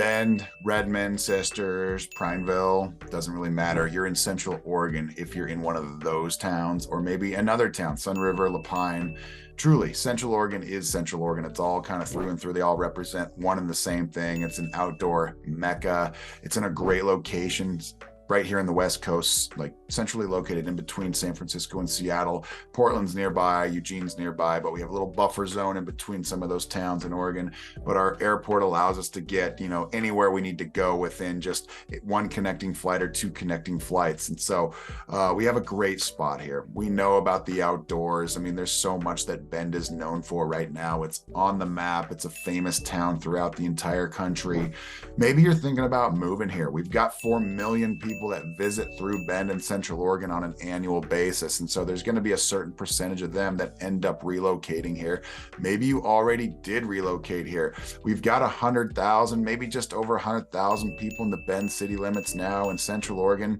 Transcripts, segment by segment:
Bend, Redmond, Sisters, Prineville, doesn't really matter. You're in Central Oregon if you're in one of those towns, or maybe another town, Sun River, Lapine. Truly, Central Oregon is Central Oregon. It's all kind of through and through. They all represent one and the same thing. It's an outdoor mecca. It's in a great location right here in the West Coast, like centrally located in between San Francisco and Seattle. Portland's nearby, Eugene's nearby, but we have a little buffer zone in between some of those towns in Oregon. But our airport allows us to get, anywhere we need to go within just one connecting flight or two connecting flights. And so we have a great spot here. We know about the outdoors. I mean, there's so much that Bend is known for right now. It's on the map. It's a famous town throughout the entire country. Maybe you're thinking about moving here. We've got 4 million people that visit through Bend and Central Oregon on an annual basis. And so there's going to be a certain percentage of them that end up relocating here. Maybe you already did relocate here. We've got 100,000, maybe just over 100,000 people in the Bend city limits now, in Central Oregon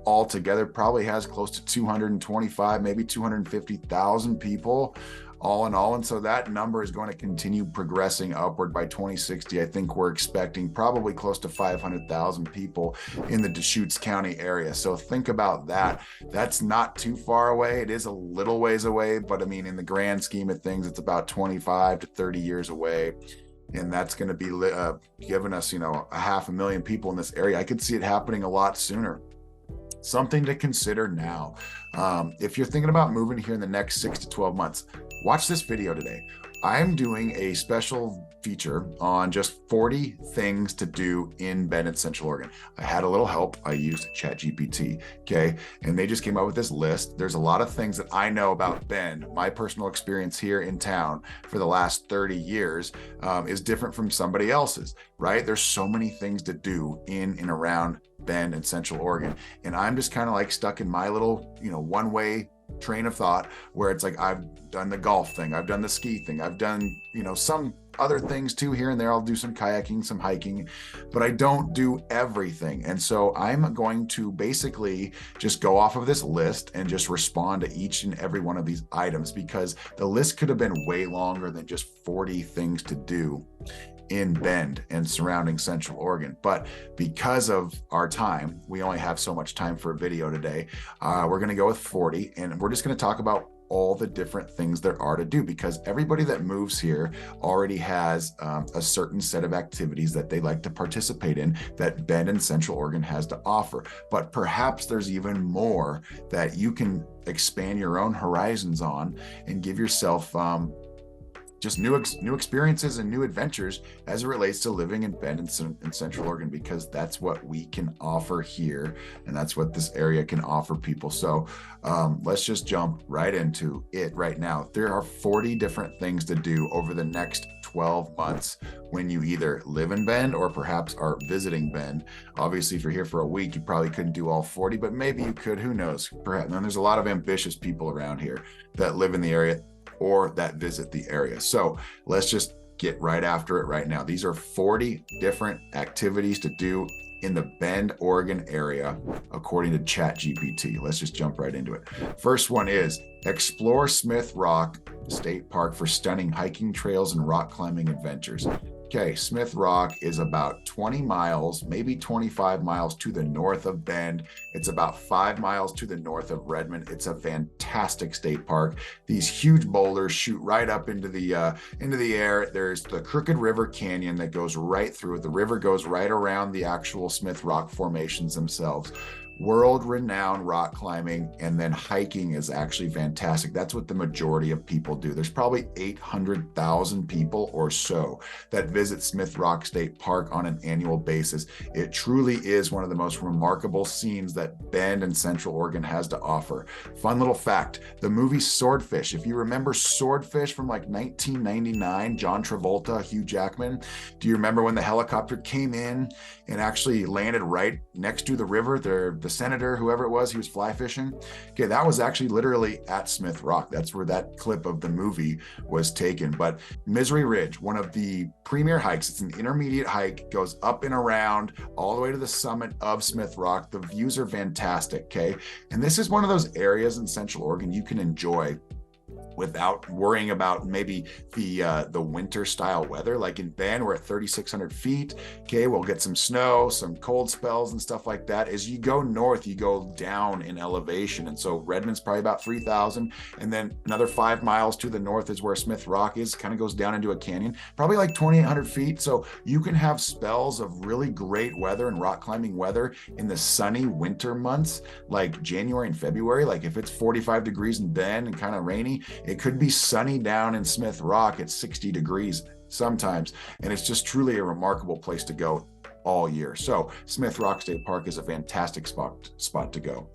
altogether probably has close to 225, maybe 250,000 people all in all. And so that number is going to continue progressing upward. By 2060. I think we're expecting probably close to 500,000 people in the Deschutes County area. So think about that. That's not too far away. It is a little ways away, but I mean, in the grand scheme of things, it's about 25 to 30 years away. And that's going to be giving us, 500,000 people in this area. I could see it happening a lot sooner. Something to consider now. If you're thinking about moving here in the next 6 to 12 months, watch this video today. I'm doing a special feature on just 40 things to do in Bend and Central Oregon. I had a little help. I used ChatGPT, okay? And they just came up with this list. There's a lot of things that I know about Bend. My personal experience here in town for the last 30 years is different from somebody else's, right? There's so many things to do in and around Bend and Central Oregon. And I'm just kind of like stuck in my little, one-way train of thought where it's like, I've done the golf thing, I've done the ski thing, I've done, some other things too here and there. I'll do some kayaking, some hiking, but I don't do everything. And so I'm going to basically just go off of this list and just respond to each and every one of these items, because the list could have been way longer than just 40 things to do in Bend and surrounding Central Oregon. But because of our time, we only have so much time for a video today. We're going to go with 40, and we're just going to talk about all the different things there are to do, because everybody that moves here already has a certain set of activities that they like to participate in that Bend and Central Oregon has to offer. But perhaps there's even more that you can expand your own horizons on and give yourself just new experiences and new adventures as it relates to living in Bend and Central Oregon, because that's what we can offer here, and that's what this area can offer people. So let's just jump right into it right now. There are 40 different things to do over the next 12 months when you either live in Bend or perhaps are visiting Bend. Obviously, if you're here for a week, you probably couldn't do all 40, but maybe you could, who knows? Perhaps. And there's a lot of ambitious people around here that live in the area or that visit the area. So let's just get right after it right now. These are 40 different activities to do in the Bend, Oregon area, according to ChatGPT. Let's just jump right into it. First one is explore Smith Rock State Park for stunning hiking trails and rock climbing adventures. Okay, Smith Rock is about 20 miles, maybe 25 miles to the north of Bend. It's about 5 miles to the north of Redmond. It's a fantastic state park. These huge boulders shoot right up into the air. There's the Crooked River Canyon that goes right through it. The river goes right around the actual Smith Rock formations themselves. World-renowned rock climbing, and then hiking is actually fantastic. That's what the majority of people do. There's probably 800,000 people or so that visit Smith Rock State Park on an annual basis. It truly is one of the most remarkable scenes that Bend and Central Oregon has to offer. Fun little fact, the movie Swordfish, if you remember Swordfish from like 1999, John Travolta, Hugh Jackman, do you remember when the helicopter came in and actually landed right next to the river? The senator, whoever it was, he was fly fishing. Okay, that was actually literally at Smith Rock. That's where that clip of the movie was taken. But Misery Ridge, one of the premier hikes, it's an intermediate hike, goes up and around all the way to the summit of Smith Rock. The views are fantastic, okay? And this is one of those areas in Central Oregon you can enjoy without worrying about maybe the winter style weather. Like in Bend, we're at 3,600 feet. Okay, we'll get some snow, some cold spells and stuff like that. As you go north, you go down in elevation. And so Redmond's probably about 3,000. And then another 5 miles to the north is where Smith Rock is, kind of goes down into a canyon, probably like 2,800 feet. So you can have spells of really great weather and rock climbing weather in the sunny winter months, like January and February. Like if it's 45 degrees in Bend and kind of rainy, it could be sunny down in Smith Rock at 60 degrees sometimes. And it's just truly a remarkable place to go all year. So Smith Rock State Park is a fantastic spot to go.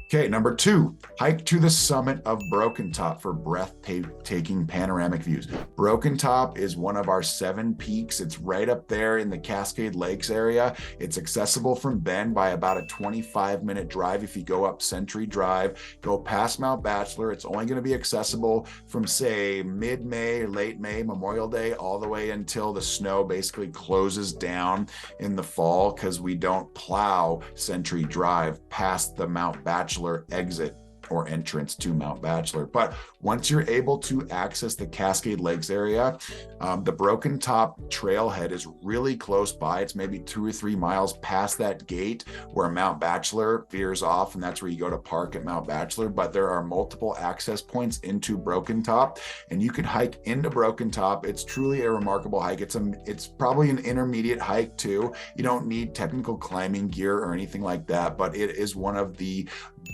Okay, number 2, hike to the summit of Broken Top for breathtaking panoramic views. Broken Top is one of our 7 peaks. It's right up there in the Cascade Lakes area. It's accessible from Bend by about a 25-minute drive. If you go up Century Drive, go past Mount Bachelor, it's only going to be accessible from, say, mid-May, late May, Memorial Day, all the way until the snow basically closes down in the fall, because we don't plow Century Drive past the Mount Bachelor exit or entrance to Mount Bachelor. But once you're able to access the Cascade Lakes area, the Broken Top trailhead is really close by. It's maybe 2 or 3 miles past that gate where Mount Bachelor veers off, and that's where you go to park at Mount Bachelor. But there are multiple access points into Broken Top, and you can hike into Broken Top. It's truly a remarkable hike. It's probably an intermediate hike too. You don't need technical climbing gear or anything like that, but it is one of the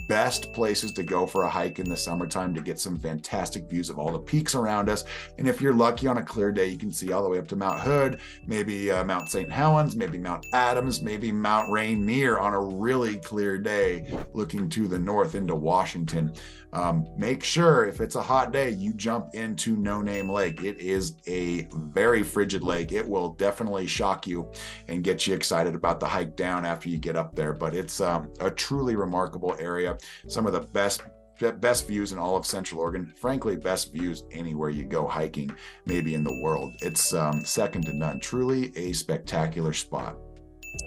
best places to go for a hike in the summertime to get some fantastic views of all the peaks around us. And if you're lucky on a clear day, you can see all the way up to Mount Hood, maybe Mount St. Helens, maybe Mount Adams, maybe Mount Rainier on a really clear day looking to the north into Washington. Make sure if it's a hot day, you jump into No Name Lake. It is a very frigid lake. It will definitely shock you and get you excited about the hike down after you get up there. But it's a truly remarkable area. Some of the best views in all of Central Oregon. Frankly, best views anywhere you go hiking, maybe in the world. It's second to none. Truly a spectacular spot.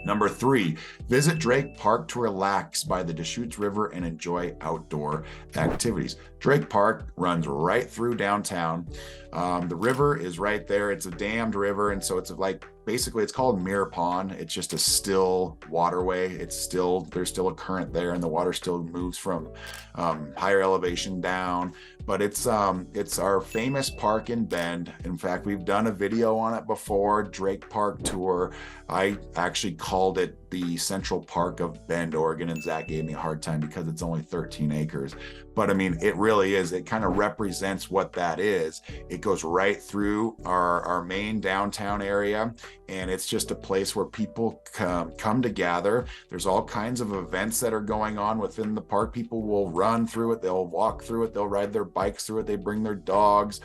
Number 3, visit Drake Park to relax by the Deschutes River and enjoy outdoor activities. Drake Park runs right through downtown. The river is right there. It's a dammed river, and so it's like basically it's called Mirror Pond. It's just a still waterway. There's still a current there, and the water still moves from higher elevation down. But it's our famous park in Bend. In fact, we've done a video on it before, Drake Park Tour. I actually called it the Central Park of Bend, Oregon, and Zach gave me a hard time because it's only 13 acres. But I mean, it really is. It kind of represents what that is. It goes right through our main downtown area, and it's just a place where people come to gather. There's all kinds of events that are going on within the park. People will run through it, they'll walk through it, they'll ride their bikes through it, they bring their dogs.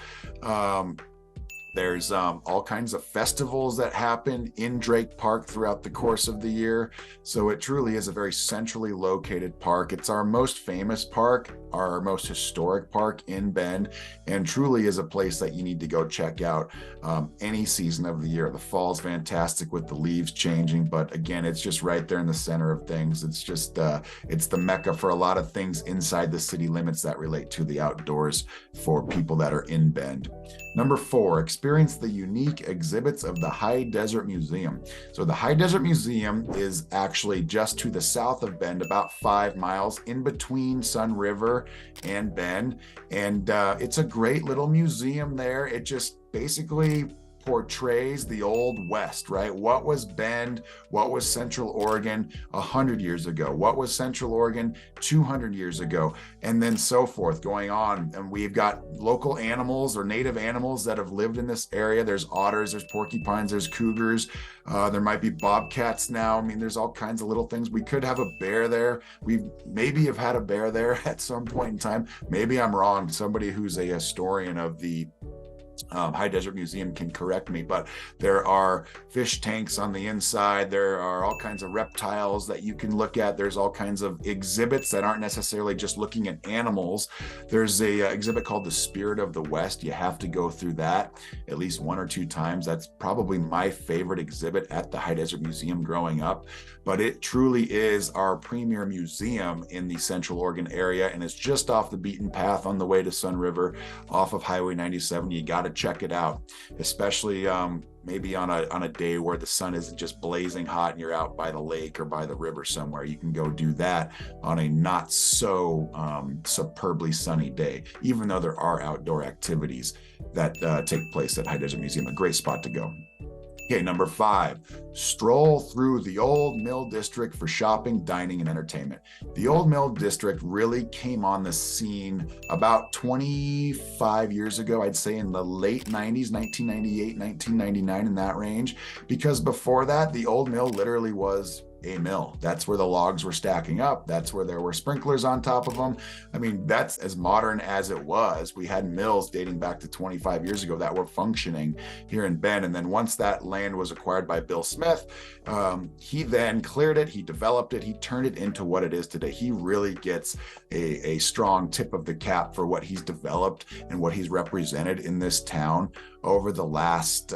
There's all kinds of festivals that happen in Drake Park throughout the course of the year. So it truly is a very centrally located park. It's our most famous park, our most historic park in Bend, and truly is a place that you need to go check out any season of the year. The fall's fantastic with the leaves changing, but again, it's just right there in the center of things. It's just, it's the mecca for a lot of things inside the city limits that relate to the outdoors for people that are in Bend. Number 4, experience the unique exhibits of the High Desert Museum. So the High Desert Museum is actually just to the south of Bend, about 5 miles in between Sun River and Bend. And it's a great little museum there. It just basically portrays the Old West, right? What was Bend? What was Central Oregon 100 years ago? What was Central Oregon 200 years ago? And then so forth going on. And we've got local animals or native animals that have lived in this area. There's otters, there's porcupines, there's cougars. There might be bobcats now. I mean, there's all kinds of little things. We could have a bear there. We maybe have had a bear there at some point in time. Maybe I'm wrong. Somebody who's a historian of the High Desert Museum can correct me, but there are fish tanks on the inside. There are all kinds of reptiles that you can look at. There's all kinds of exhibits that aren't necessarily just looking at animals. There's a exhibit called The Spirit of the West. You have to go through that at least 1 or 2 times. That's probably my favorite exhibit at the High Desert Museum growing up. But it truly is our premier museum in the Central Oregon area, and it's just off the beaten path on the way to Sun River off of Highway 97. You got to check it out, especially maybe on a day where the sun isn't just blazing hot and you're out by the lake or by the river somewhere. You can go do that on a not so superbly sunny day, even though there are outdoor activities that take place at High Desert Museum. A great spot to go. Okay, number 5, stroll through the Old Mill District for shopping, dining, and entertainment. The Old Mill District really came on the scene about 25 years ago, I'd say in the late 90s, 1998, 1999, in that range, because before that, the Old Mill literally was a mill. That's where the logs were stacking up. That's where there were sprinklers on top of them. I mean, that's as modern as it was. We had mills dating back to 25 years ago that were functioning here in Bend. And then once that land was acquired by Bill Smith, he then cleared it, he developed it, he turned it into what it is today. He really gets a strong tip of the cap for what he's developed and what he's represented in this town over the last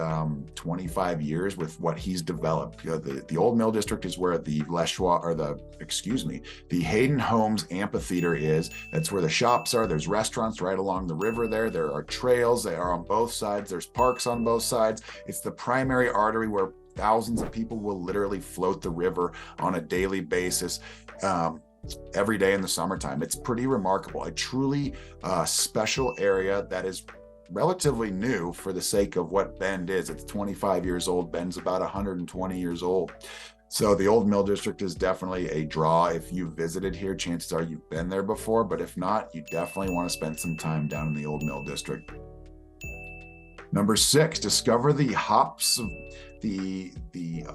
25 years with what he's developed. The Old Mill District is where the the Hayden Homes Amphitheater is. That's where the shops are. There's restaurants right along the river there. There are trails. They are on both sides. There's parks on both sides. It's the primary artery where thousands of people will literally float the river on a daily basis. Every day in the summertime. It's pretty remarkable. A truly special area that is relatively new for the sake of what Bend is. It's 25 years old. Bend's about 120 years old. So the Old Mill District is definitely a draw. If you've visited here, chances are you've been there before, but if not, you definitely want to spend some time down in the Old Mill District. Number 6, discover the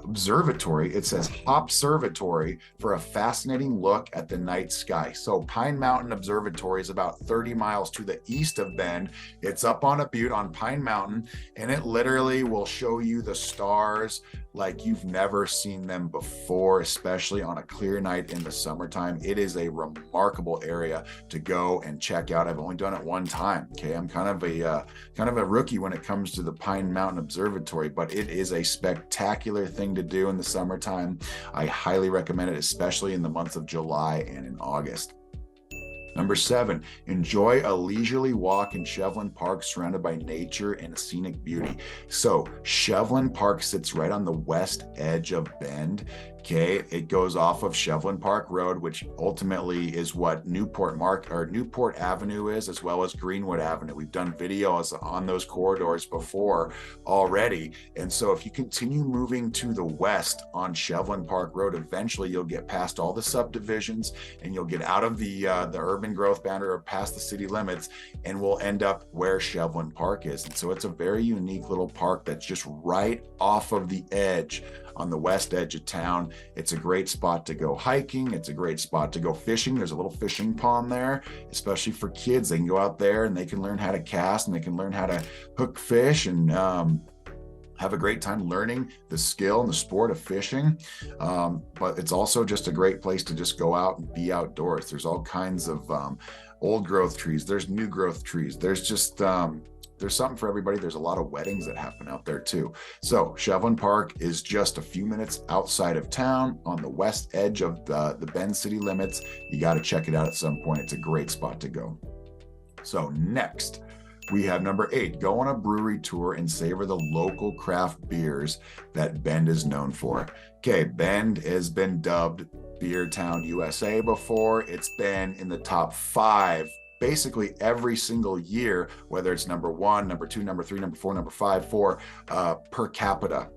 observatory. It says Hopservatory for a fascinating look at the night sky. So Pine Mountain Observatory is about 30 miles to the east of Bend. It's up on a butte on Pine Mountain, and it literally will show you the stars like you've never seen them before, especially on a clear night in the summertime. It is a remarkable area to go and check out. I've only done it one time. Okay, I'm kind of a rookie when it comes to the Pine Mountain Observatory, but it is a spectacular thing to do in the summertime. I highly recommend it, especially in the months of July and in August. Number 7, enjoy a leisurely walk in Shevlin Park surrounded by nature and scenic beauty. So Shevlin Park sits right on the west edge of Bend. Okay, it goes off of Shevlin Park Road, which ultimately is what Newport Avenue is, as well as Greenwood Avenue. We've done videos on those corridors before already. And so if you continue moving to the west on Shevlin Park Road, eventually you'll get past all the subdivisions and you'll get out of the urban growth boundary or past the city limits, and we'll end up where Shevlin Park is. And so it's a very unique little park that's just right off of the edge on the west edge of town. It's a great spot to go hiking. It's a great spot to go fishing. There's a little fishing pond there, especially for kids. They can go out there and they can learn how to cast and they can learn how to hook fish and have a great time learning the skill and the sport of fishing. But it's also just a great place to just go out and be outdoors. There's all kinds of old growth trees. There's new growth trees. There's just there's something for everybody. There's a lot of weddings that happen out there too. So Shevlin Park is just a few minutes outside of town on the west edge of the Bend city limits. You got to check it out at some point. It's a great spot to go. So next, we have number 8, go on a brewery tour and savor the local craft beers that Bend is known for. Okay, Bend has been dubbed Beer Town USA before. It's been in the top 5 basically every single year, whether it's number 1, number 2, number 3, number 4, number 5, for per capita,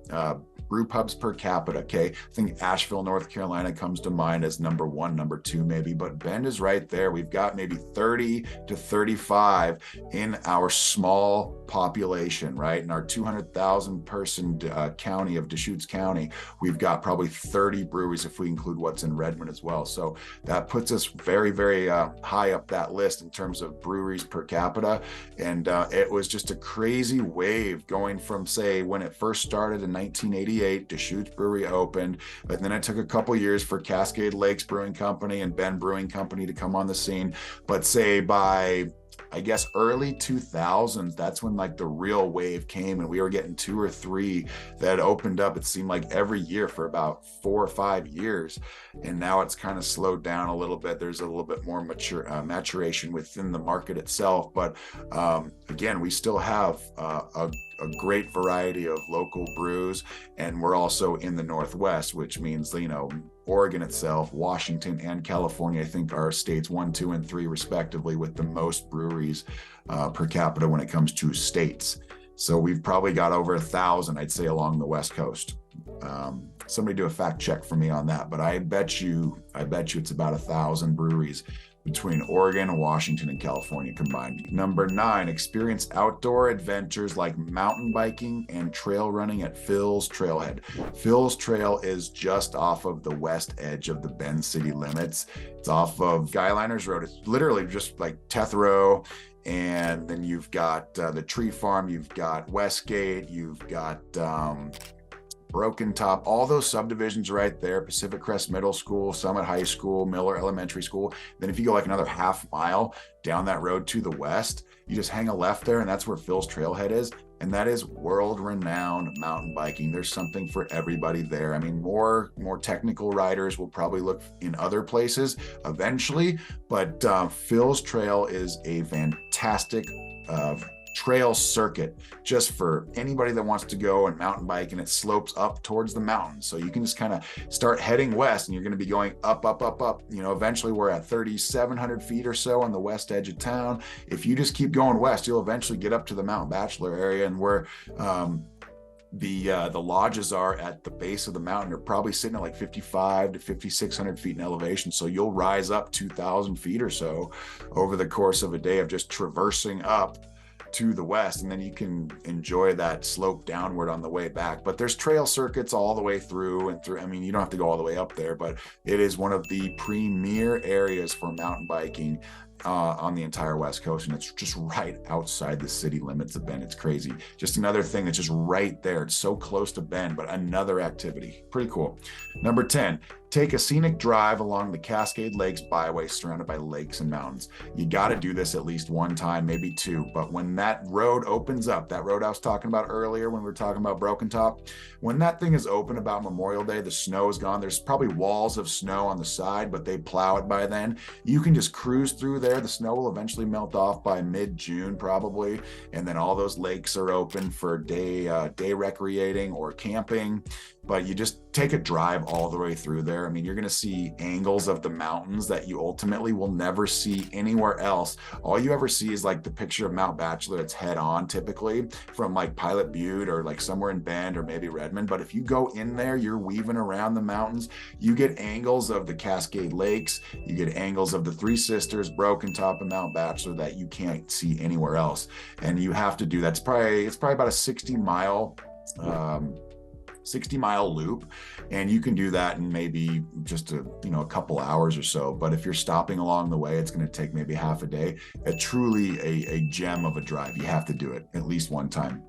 brew pubs per capita. Okay, I think Asheville, North Carolina comes to mind as number 1, number 2 maybe, but Bend is right there. We've got maybe 30 to 35 in our small population, right? In our 200,000 person county of Deschutes County, we've got probably 30 breweries if we include what's in Redmond as well. So that puts us very, very high up that list in terms of breweries per capita. And it was just a crazy wave going from, say, when it first started in 1988, Deschutes Brewery opened, but then it took a couple years for Cascade Lakes Brewing Company and Ben Brewing Company to come on the scene. But say by, I guess, early 2000s, that's when like the real wave came, and we were getting 2 or 3 that opened up. It seemed like every year for about 4 or 5 years, and now it's kind of slowed down a little bit. There's a little bit more maturation within the market itself, but again, we still have a great variety of local brews, and we're also in the Northwest, which means, you know, Oregon itself, Washington, and California, I think, are states 1, 2, and 3 respectively with the most breweries per capita when it comes to states. So we've probably got over 1,000, I'd say, along the West Coast. Somebody do a fact check for me on that, but I bet you it's about 1,000 breweries between Oregon, Washington, and California combined. Number 9, experience outdoor adventures like mountain biking and trail running at Phil's Trailhead. Phil's Trail is just off of the west edge of the Bend city limits. It's off of Skyliners Road. It's literally just like Tethrow, and then you've got the Tree Farm, you've got Westgate, you've got Broken Top, all those subdivisions right there, Pacific Crest Middle School, Summit High School, Miller Elementary School. Then if you go like another half mile down that road to the west, you just hang a left there, and that's where Phil's Trailhead is. And that is world-renowned mountain biking. There's something for everybody there. I mean, more technical riders will probably look in other places eventually, but Phil's Trail is a fantastic trail circuit just for anybody that wants to go and mountain bike, and it slopes up towards the mountains. So you can just kind of start heading west, and you're going to be going up. You know, eventually we're at 3,700 feet or so on the west edge of town. If you just keep going west, you'll eventually get up to the Mount Bachelor area, and where the lodges are at the base of the mountain are probably sitting at like 5,500 to 5,600 feet in elevation. So you'll rise up 2,000 feet or so over the course of a day of just traversing up to the west, and then you can enjoy that slope downward on the way back. But there's trail circuits all the way through and through. I mean, you don't have to go all the way up there, but it is one of the premier areas for mountain biking on the entire West Coast, and it's just right outside the city limits of Bend. It's crazy. Just another thing that's just right there. It's so close to Bend, but another activity. Pretty cool. Number 10, take a scenic drive along the Cascade Lakes byway surrounded by lakes and mountains. You got to do this at least one time, maybe 2. But when that road opens up, that road I was talking about earlier when we were talking about Broken Top, when that thing is open about Memorial Day, the snow is gone. There's probably walls of snow on the side, but they plow it by then. You can just cruise through there. The snow will eventually melt off by mid-June probably, and then all those lakes are open for day recreating or camping. But you just take a drive all the way through there. I mean, you're going to see angles of the mountains that you ultimately will never see anywhere else. All you ever see is like the picture of Mount Bachelor. It's head on typically from like Pilot Butte or like somewhere in Bend or maybe Redmond. But if you go in there, you're weaving around the mountains. You get angles of the Cascade Lakes. You get angles of the Three Sisters, Broken Top, and Mount Bachelor that you can't see anywhere else. And you have to do that. It's probably about a 60-mile loop, and you can do that in maybe just a couple hours or so. But if you're stopping along the way, it's going to take maybe half a day. Truly a gem of a drive. You have to do it at least one time.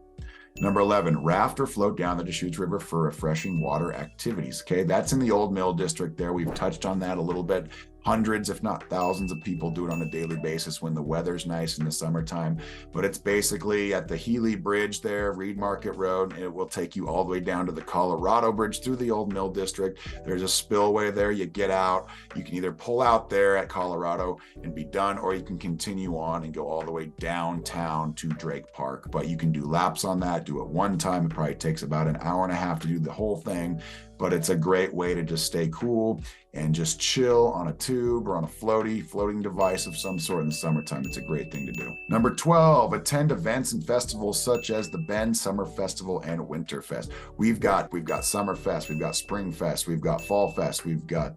Number 11, raft or float down the Deschutes River for refreshing water activities. Okay, that's in the Old Mill District there. We've touched on that a little bit. Hundreds, if not thousands of people do it on a daily basis when the weather's nice in the summertime. But it's basically at the Healy Bridge there, Reed Market Road. It will take you all the way down to the Colorado Bridge through the Old Mill District. There's a spillway there. You get out. You can either pull out there at Colorado and be done, or you can continue on and go all the way downtown to Drake Park. But you can do laps on that, do it one time. It probably takes about an hour and a half to do the whole thing. But it's a great way to just stay cool and just chill on a tube or on a floating device of some sort in the summertime. It's a great thing to do. Number 12, attend events and festivals such as the Bend Summer Festival and Winter Fest. We've got Summer Fest, we've got Spring Fest, we've got Fall Fest, we've got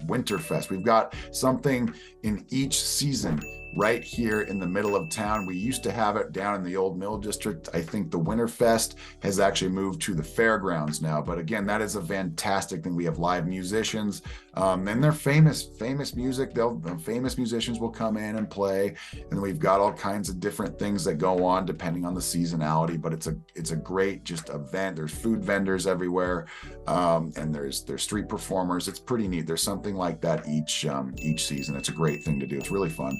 Winter Fest. We've got something in each season right here in the middle of town. We used to have it down in the Old Mill District. I think the Winter Fest has actually moved to the fairgrounds now. But again, that is a fantastic thing. We have live musicians. And they're famous music. Famous musicians will come in and play, and we've got all kinds of different things that go on depending on the seasonality. But it's a great just event. There's food vendors everywhere, and there's street performers. It's pretty neat. There's something like that each season. It's a great thing to do. It's really fun.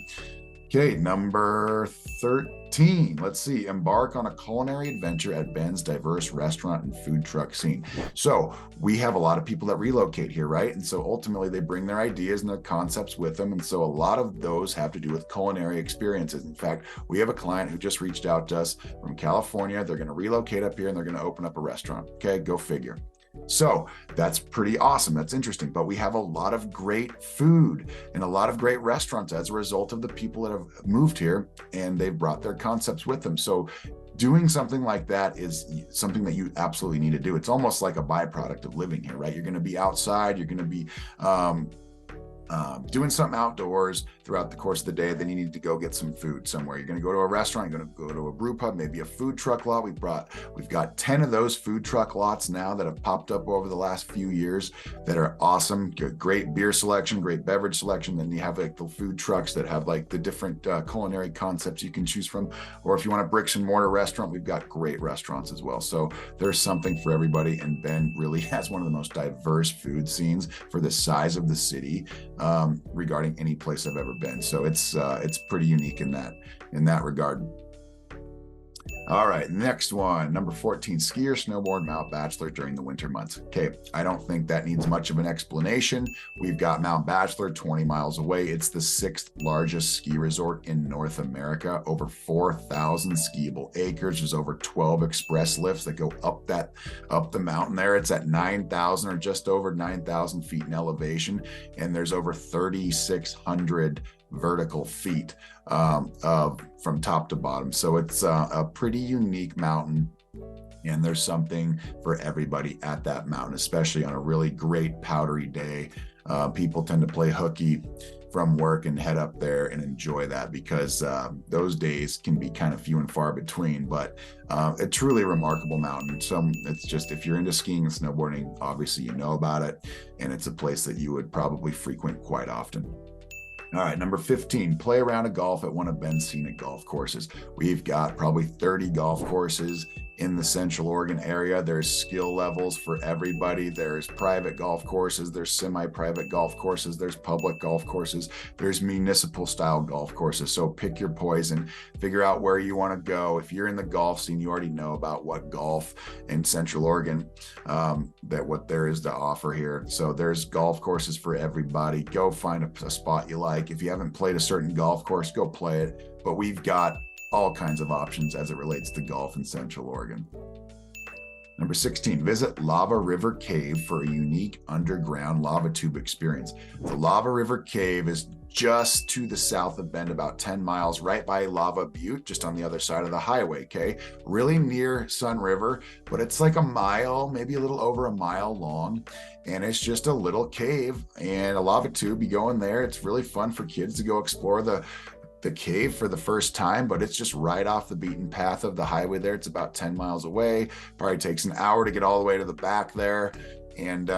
Okay, number 13. Let's see. Embark on a culinary adventure at Ben's diverse restaurant and food truck scene. So we have a lot of people that relocate here, right? And so ultimately they bring their ideas and their concepts with them. And so a lot of those have to do with culinary experiences. In fact, we have a client who just reached out to us from California. They're going to relocate up here and they're going to open up a restaurant. Okay, go figure. So that's pretty awesome. That's interesting. But we have a lot of great food and a lot of great restaurants as a result of the people that have moved here, and they've brought their concepts with them. So doing something like that is something that you absolutely need to do. It's almost like a byproduct of living here, right? You're going to be outside. You're going to be doing something outdoors throughout the course of the day. Then you need to go get some food somewhere. You're going to go to a restaurant, you're going to go to a brew pub, maybe a food truck lot. We've got 10 of those food truck lots now that have popped up over the last few years that are awesome. Great beer selection, great beverage selection. Then you have like the food trucks that have like the different culinary concepts you can choose from. Or if you want a bricks and mortar restaurant, we've got great restaurants as well. So there's something for everybody. And Ben really has one of the most diverse food scenes for the size of the city, regarding any place I've ever been. So it's pretty unique in that regard. All right, next one, number 14, ski or snowboard Mount Bachelor during the winter months. Okay, I don't think that needs much of an explanation. We've got Mount Bachelor 20 miles away. It's the 6th largest ski resort in North America, over 4,000 skiable acres. There's over 12 express lifts that go up the mountain there. It's at 9,000 or just over 9,000 feet in elevation, and there's over 3,600 vertical feet from top to bottom. So it's a pretty unique mountain, and there's something for everybody at that mountain, especially on a really great powdery day. People tend to play hooky from work and head up there and enjoy that, because those days can be kind of few and far between. But a truly remarkable mountain. So it's just, if you're into skiing and snowboarding, obviously you know about it, and it's a place that you would probably frequent quite often. All right, number 15, play a round of golf at one of Ben's scenic golf courses. We've got probably 30 golf courses in the Central Oregon area. There's skill levels for everybody. There's private golf courses, there's semi-private golf courses, there's public golf courses, there's municipal style golf courses. So pick your poison, figure out where you want to go. If you're in the golf scene, you already know about what golf in Central Oregon, what there is to offer here. So there's golf courses for everybody. Go find a spot you like. If you haven't played a certain golf course, go play it. But we've got all kinds of options as it relates to golf in Central Oregon. Number 16, visit Lava River Cave for a unique underground lava tube experience. The Lava River Cave is just to the south of Bend, about 10 miles, right by Lava Butte, just on the other side of the highway, okay? Really near Sun River, but it's like a mile, maybe a little over a mile long, and it's just a little cave and a lava tube. You go in there, it's really fun for kids to go explore the cave for the first time, but it's just right off the beaten path of the highway there. It's about 10 miles away. Probably takes an hour to get all the way to the back there. And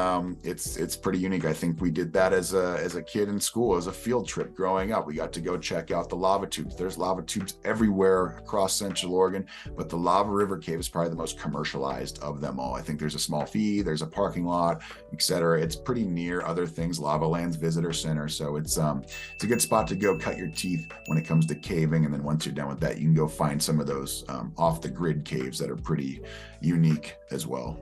it's pretty unique. I think we did that as a kid in school, as a field trip growing up. We got to go check out the lava tubes. There's lava tubes everywhere across Central Oregon, but the Lava River Cave is probably the most commercialized of them all. I think there's a small fee, there's a parking lot, etc. It's pretty near other things, Lava Lands Visitor Center. So it's a good spot to go cut your teeth when it comes to caving. And then once you're done with that, you can go find some of those off the grid caves that are pretty unique as well.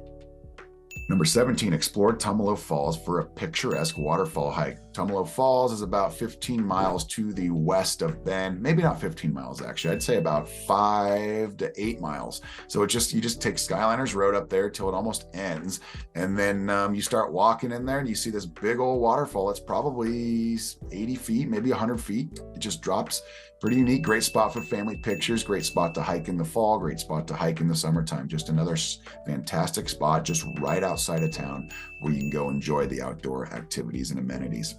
Number 17, explore Tumalo Falls for a picturesque waterfall hike. Tumalo Falls is about 15 miles to the west of Bend. Maybe not 15 miles, actually. I'd say about 5 to 8 miles. So you just take Skyliners Road up there till it almost ends. And then you start walking in there and you see this big old waterfall. It's probably 80 feet, maybe 100 feet. It just drops. Pretty unique, great spot for family pictures, great spot to hike in the fall, great spot to hike in the summertime. Just another fantastic spot just right outside of town where you can go enjoy the outdoor activities and amenities.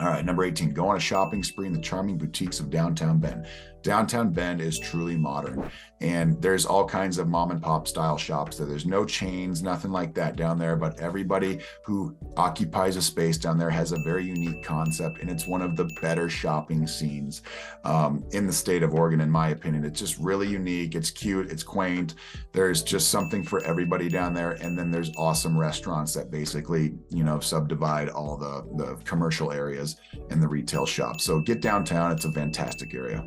All right, number 18, go on a shopping spree in the charming boutiques of downtown Bend. Downtown Bend is truly modern, and there's all kinds of mom and pop style shops there. There's no chains, nothing like that down there, but everybody who occupies a space down there has a very unique concept, and it's one of the better shopping scenes in the state of Oregon, in my opinion. It's just really unique. It's cute. It's quaint. There's just something for everybody down there, and then there's awesome restaurants that basically, subdivide all the commercial areas and the retail shops. So get downtown. It's a fantastic area.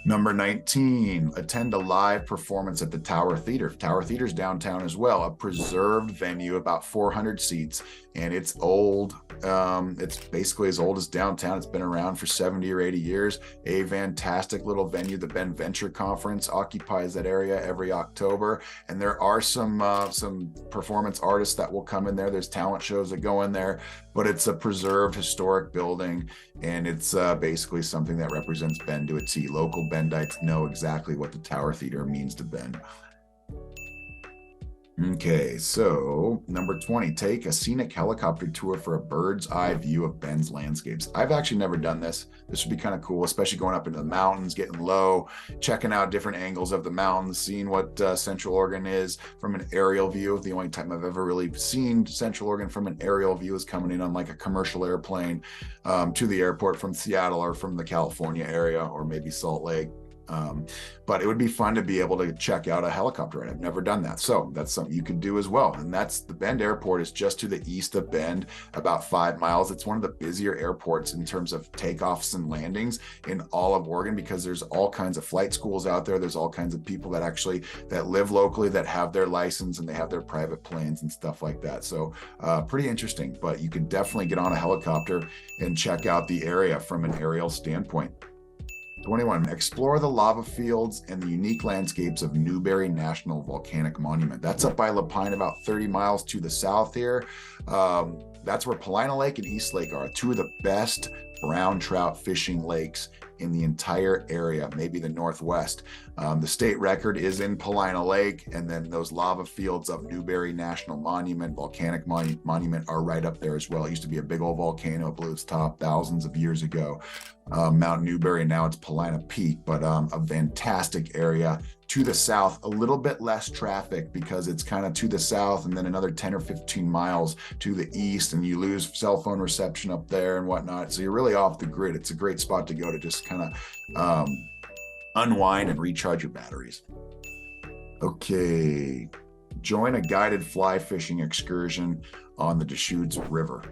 Number 19, attend a live performance at the Tower Theater. Tower Theater's downtown as well, a preserved venue, about 400 seats, and it's old. It's basically as old as downtown. It's been around for 70 or 80 years. A fantastic little venue. The Bend Venture Conference occupies that area every October, and there are some performance artists that will come in there. There's talent shows that go in there, but it's a preserved historic building, and it's basically something that represents Bend to a T. Local Bendites know exactly what the Tower Theater means to Bend. Okay, so number 20, take a scenic helicopter tour for a bird's eye view of Bend's landscapes. I've actually never done this. This would be kind of cool, especially going up into the mountains, getting low, checking out different angles of the mountains, seeing what Central Oregon is from an aerial view. The only time I've ever really seen Central Oregon from an aerial view is coming in on like a commercial airplane to the airport from Seattle or from the California area, or maybe Salt Lake. But it would be fun to be able to check out a helicopter, and I've never done that. So that's something you could do as well. And that's the Bend Airport is just to the east of Bend, about 5 miles. It's one of the busier airports in terms of takeoffs and landings in all of Oregon, because there's all kinds of flight schools out there. There's all kinds of people that live locally, that have their license, and they have their private planes and stuff like that. So pretty interesting, but you can definitely get on a helicopter and check out the area from an aerial standpoint. 21, explore the lava fields and the unique landscapes of Newberry National Volcanic Monument. That's up by Lapine, about 30 miles to the south here. That's where Paulina Lake and East Lake are, two of the best brown trout fishing lakes in the entire area, maybe the Northwest. The state record is in Paulina Lake, and then those lava fields of Newberry National Monument, Volcanic Monument, are right up there as well. It used to be a big old volcano, blew its top thousands of years ago. Mount Newberry, now it's Paulina Peak, but a fantastic area. To the south, a little bit less traffic because it's kind of to the south, and then another 10 or 15 miles to the east, and you lose cell phone reception up there and whatnot. So you're really off the grid. It's a great spot to go to just kind of unwind and recharge your batteries. Okay, join a guided fly fishing excursion on the Deschutes River.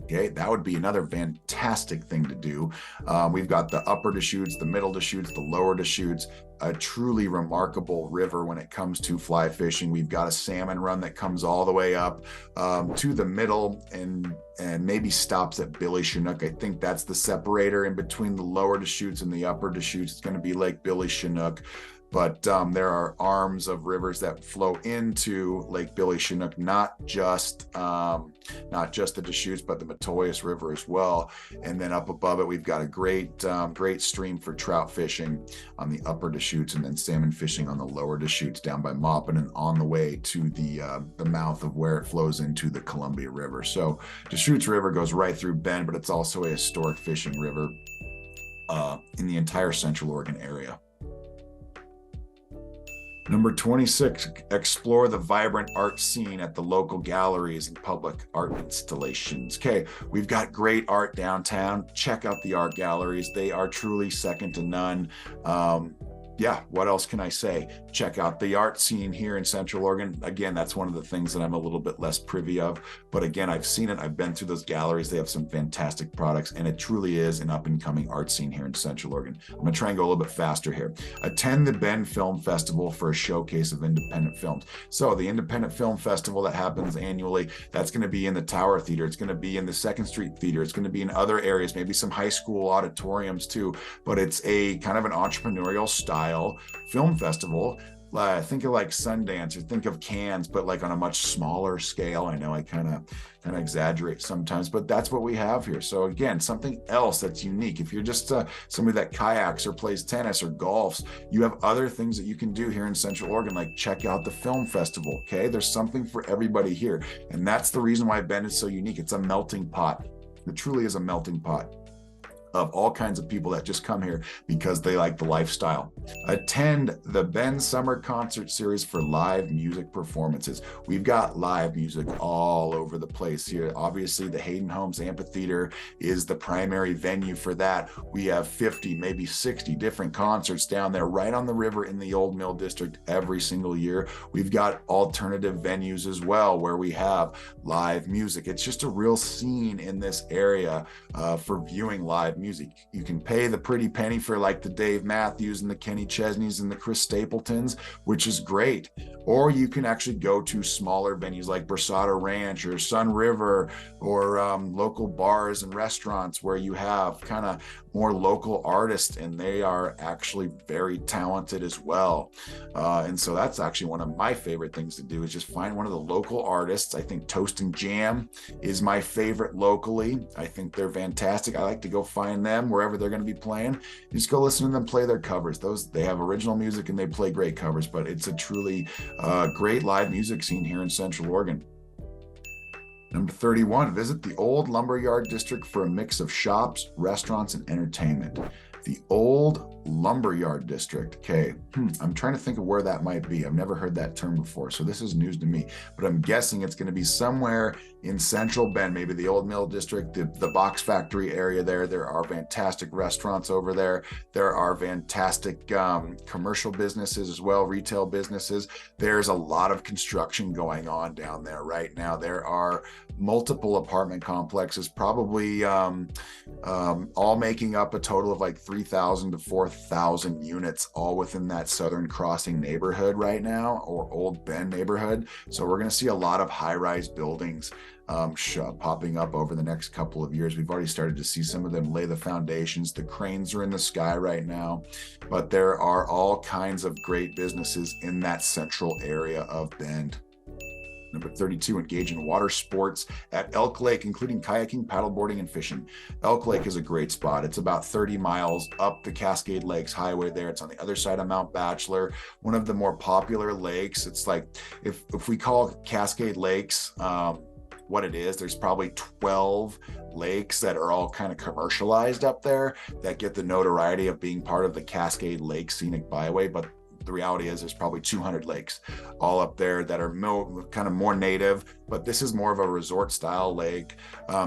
Okay, that would be another fantastic thing to do. We've got the upper Deschutes, the middle Deschutes, the lower Deschutes, a truly remarkable river when it comes to fly fishing. We've got a salmon run that comes all the way up to the middle and maybe stops at Billy Chinook. I think that's the separator in between the lower Deschutes and the upper Deschutes. It's going to be Lake Billy Chinook. But there are arms of rivers that flow into Lake Billy Chinook, not just the Deschutes, but the Metoyas River as well. And then up above it, we've got a great stream for trout fishing on the upper Deschutes, and then salmon fishing on the lower Deschutes down by Maupin and on the way to the mouth of where it flows into the Columbia River. So Deschutes River goes right through Bend, but it's also a historic fishing river in the entire Central Oregon area. Number 26, explore the vibrant art scene at the local galleries and public art installations. Okay, we've got great art downtown. Check out the art galleries. They are truly second to none. Yeah, what else can I say? Check out the art scene here in Central Oregon. Again, that's one of the things that I'm a little bit less privy of. But again, I've seen it. I've been through those galleries. They have some fantastic products, and it truly is an up-and-coming art scene here in Central Oregon. I'm going to try and go a little bit faster here. Attend the Bend Film Festival for a showcase of independent films. So the Independent Film Festival that happens annually, that's going to be in the Tower Theater. It's going to be in the Second Street Theater. It's going to be in other areas, maybe some high school auditoriums too. But it's a kind of an entrepreneurial style film festival. Think of like Sundance, or think of Cannes, but like on a much smaller scale. I know I kind of exaggerate sometimes, but that's what we have here. So again, something else that's unique. If you're just somebody that kayaks or plays tennis or golfs, you have other things that you can do here in Central Oregon, like check out the film festival. Okay, there's something for everybody here, and that's the reason why Bend is so unique. It's a melting pot It truly is a melting pot of all kinds of people that just come here because they like the lifestyle. Attend the Bend Summer Concert Series for live music performances. We've got live music all over the place here. Obviously, the Hayden Homes Amphitheater is the primary venue for that. We have 50, maybe 60 different concerts down there right on the river in the Old Mill District every single year. We've got alternative venues as well where we have live music. It's just a real scene in this area for viewing live music. You can pay the pretty penny for like the Dave Matthews and the Kenny Chesneys and the Chris Stapletons, which is great. Or you can actually go to smaller venues like Brasada Ranch or Sun River or local bars and restaurants where you have kind of more local artists, and they are actually very talented as well. And so that's actually one of my favorite things to do, is just find one of the local artists. I think Toast and Jam is my favorite locally. I think they're fantastic. I like to go find them wherever they're going to be playing. Just go listen to them play their covers. They have original music and they play great covers, but it's a truly great live music scene here in Central Oregon. Number 31, visit the Old Lumberyard District for a mix of shops, restaurants, and entertainment. The Old Lumberyard District. Okay, I'm trying to think of where that might be. I've never heard that term before, so this is news to me. But I'm guessing it's going to be somewhere in Central Bend, maybe the Old Mill District, the Box Factory area there. There are fantastic restaurants over there. There are fantastic commercial businesses as well, retail businesses. There's a lot of construction going on down there right now. There are multiple apartment complexes, probably all making up a total of like 3,000 to 4,000 units, all within that Southern Crossing neighborhood right now, or Old Bend neighborhood. So we're going to see a lot of high-rise buildings popping up over the next couple of years. We've already started to see some of them lay the foundations. The cranes are in the sky right now, but there are all kinds of great businesses in that central area of Bend. Number 32, engage in water sports at Elk Lake, including kayaking, paddleboarding, and fishing. Elk Lake is a great spot. It's about 30 miles up the Cascade Lakes Highway there. It's on the other side of Mount Bachelor, one of the more popular lakes. It's like, if we call Cascade Lakes what it is, there's probably 12 lakes that are all kind of commercialized up there that get the notoriety of being part of the Cascade Lake Scenic Byway, but the reality is there's probably 200 lakes all up there that are kind of more native, but this is more of a resort style lake.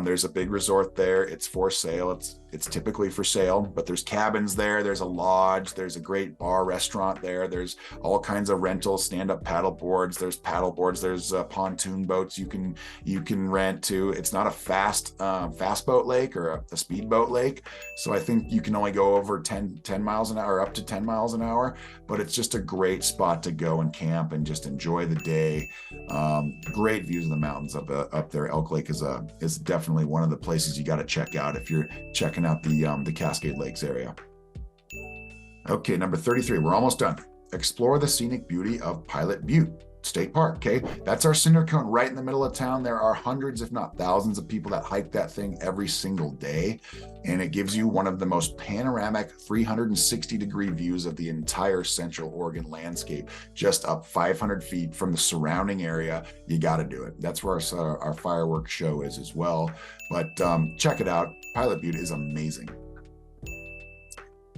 There's a big resort there. It's for sale. It's typically for sale, but there's cabins there. There's a lodge. There's a great bar restaurant there. There's all kinds of rentals, stand-up paddle boards. There's paddle boards. There's pontoon boats you can rent too. It's not a fast boat lake or a speedboat lake. So I think you can only go over 10 miles an hour, up to 10 miles an hour, but it's just a great spot to go and camp and just enjoy the day. Great views of the mountains up there. Elk Lake is definitely one of the places you got to check out if you're checking out the Cascade Lakes area. Okay, number 33, we're almost done. Explore the scenic beauty of Pilot Butte State Park. Okay, that's our cinder cone right in the middle of town. There are hundreds, if not thousands, of people that hike that thing every single day, and it gives you one of the most panoramic 360-degree views of the entire Central Oregon landscape, just up 500 feet from the surrounding area. You got to do it. That's where our fireworks show is as well. But check it out. Pilot Butte is amazing.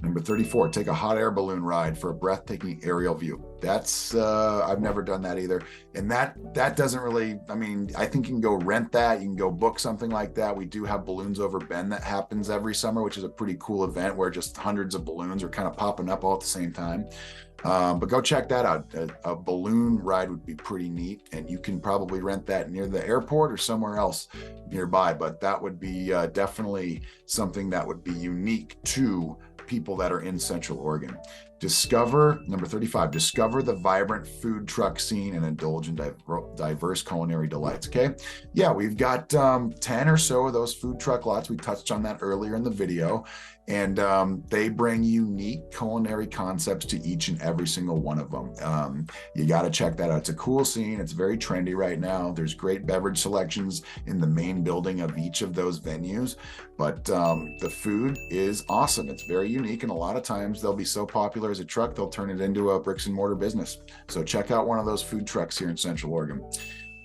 Number 34, take a hot air balloon ride for a breathtaking aerial view. That's, I've never done that either. And that doesn't really, I mean, I think you can go rent that. You can go book something like that. We do have Balloons Over Bend that happens every summer, which is a pretty cool event where just hundreds of balloons are kind of popping up all at the same time. But go check that out. A balloon ride would be pretty neat, and you can probably rent that near the airport or somewhere else nearby. But that would be definitely something that would be unique to people that are in Central Oregon. Number 35, discover the vibrant food truck scene and indulge in diverse culinary delights. Okay. Yeah, we've got 10 or so of those food truck lots. We touched on that earlier in the video, and they bring unique culinary concepts to each and every single one of them. You got to check that out. It's a cool scene. It's very trendy right now. There's great beverage selections in the main building of each of those venues, but the food is awesome. It's very unique, and a lot of times they'll be so popular as a truck, they'll turn it into a bricks and mortar business. So check out one of those food trucks here in Central Oregon.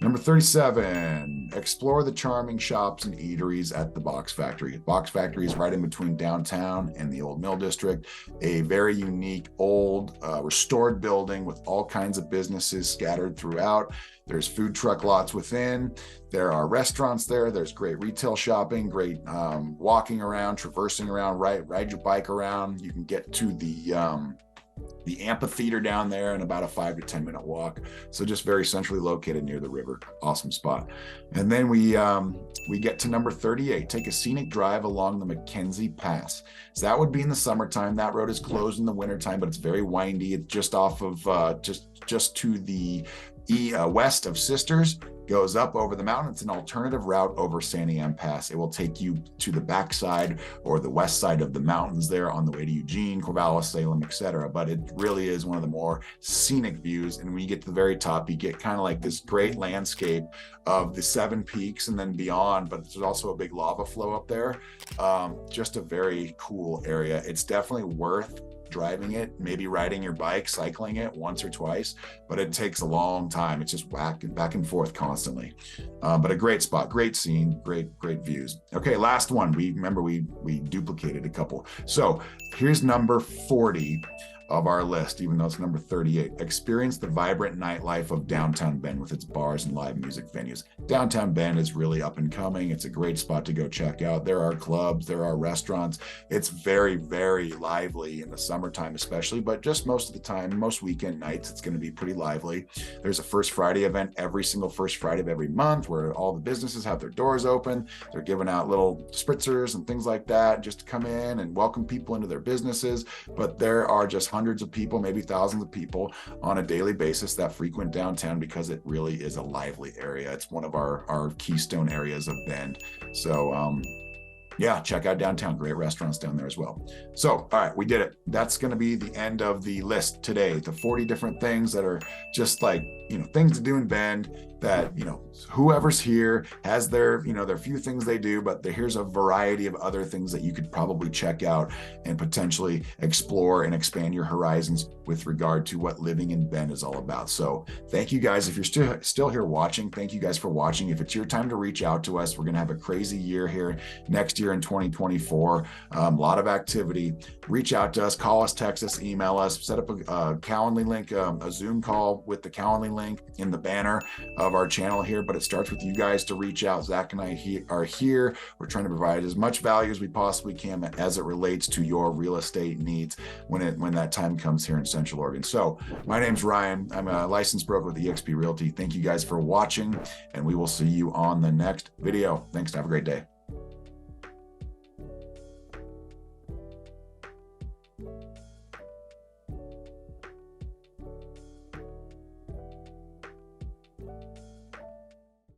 Number 37, explore the charming shops and eateries at the Box Factory. Box Factory is right in between downtown and the Old Mill District, a very unique, old, restored building with all kinds of businesses scattered throughout. There's food truck lots within. There are restaurants there. There's great retail shopping, great walking around, traversing around, ride your bike around. You can get to the amphitheater down there in about a 5 to 10 minute walk. So just very centrally located near the river. Awesome spot. And then we get to number 38, take a scenic drive along the Mackenzie Pass. So that would be in the summertime. That road is closed in the wintertime, but it's very windy. It's just off of just to the west of Sisters, goes up over the mountain. It's an alternative route over Santiam Pass. It will take you to the backside or the west side of the mountains there on the way to Eugene, Corvallis, Salem, etc. But it really is one of the more scenic views. And when you get to the very top, you get kind of like this great landscape of the 7 peaks and then beyond, but there's also a big lava flow up there. Just a very cool area. It's definitely worth driving it, maybe riding your bike, cycling it once or twice, but it takes a long time. It's just back and forth constantly. But a great spot, great scene, great views. Okay, last one. We duplicated a couple. So here's number 40 of our list, even though it's number 38. Experience the vibrant nightlife of downtown Bend with its bars and live music venues. Downtown Bend is really up and coming. It's a great spot to go check out. There are clubs, there are restaurants. It's very, very lively in the summertime especially, but just most of the time, most weekend nights, it's going to be pretty lively. There's a First Friday event every single first Friday of every month where all the businesses have their doors open. They're giving out little spritzers and things like that just to come in and welcome people into their businesses. But there are just hundreds of people, maybe thousands of people on a daily basis that frequent downtown because it really is a lively area. It's one of our keystone areas of Bend. So yeah, check out downtown. Great restaurants down there as well. So, all right, we did it. That's going to be the end of the list today. The 40 different things that are just like, things to do in Bend that, whoever's here has their few things they do, but here's a variety of other things that you could probably check out and potentially explore and expand your horizons with regard to what living in Bend is all about. So thank you guys. If you're still here watching, thank you guys for watching. If it's your time to reach out to us, we're going to have a crazy year here next year in 2024. A lot of activity. Reach out to us, call us, text us, email us, set up a Calendly link, a Zoom call with the Calendly link in the banner of our channel here, but it starts with you guys to reach out. Zach and I are here. We're trying to provide as much value as we possibly can as it relates to your real estate needs when that time comes here in Central Oregon. So my name's Ryan. I'm a licensed broker with eXp Realty. Thank you guys for watching, and we will see you on the next video. Thanks. Have a great day.